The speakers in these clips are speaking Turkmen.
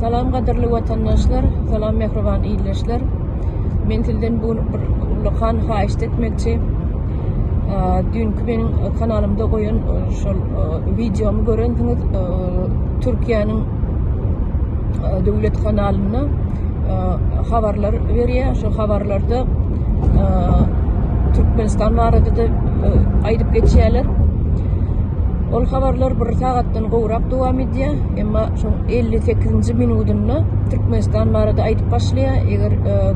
Salam gaderli vatandaşlar, salam mehriban iyleşler. Men tilden bu ulukan haýyşy etmekçi. Dünkü benim kanalımda koyun şol videomu görensiniz. Türkiýanyň döwlet kanalyna habarlar berýär. Şu habarlarda Türkmenistan barada da aýdyp geçýärler. Ol habarlar bir sagatdan gowrak dowam edýär, emma şu 58-nji minutunda Türkmenistan barada aýdyp başlaýar. Eger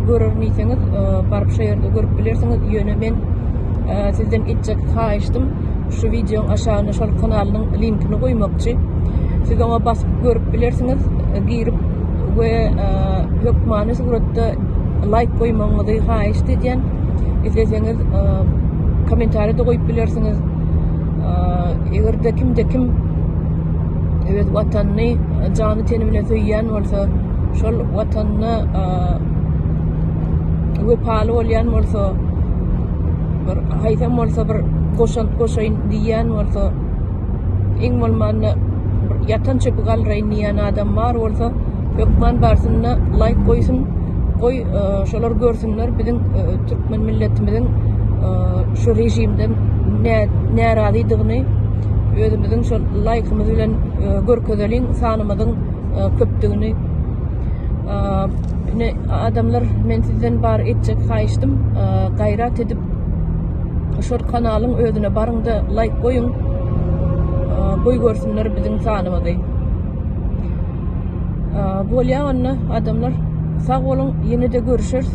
görürniňiz, baryp şu ýerde görüp bilersiňiz, ýöne men sizden etjek haýyşdym. Şu videoň aşagyna şol kanalynyň linkini goýmakçy. Siz ona basyp görüp bilersiňiz, girip we ýokmany suratda like goýmaňyzy haýyş edýän. Izleseňiz kommentariýa goýup bilersiňiz. Eger de kim evet watanyny jany teni bilen söýýän bolsa, şol watanyny wepaly bolýan bolsa, bir haýsam bolsa bir goşaýyn diýen bolsa, iň bolmany ýatan çöpü galraýyn diýen adam bar bolsa, ýokman barsyna like goýsun, şolar görsünler biziň türkmen milletimiziň şu rejimden närazydygyny, özümiziň şol like'ymyz bilen görkezeliň sanymyzyň köpdigini. Adamlar men sizden bar etjek haýyşdym, gaýrat edip şol kanalyň özüne barynda like goýun, goý görsünler biziň sanymyzy. Bolýa anna adamlar, sag bolun, ýene-de görüşeriz.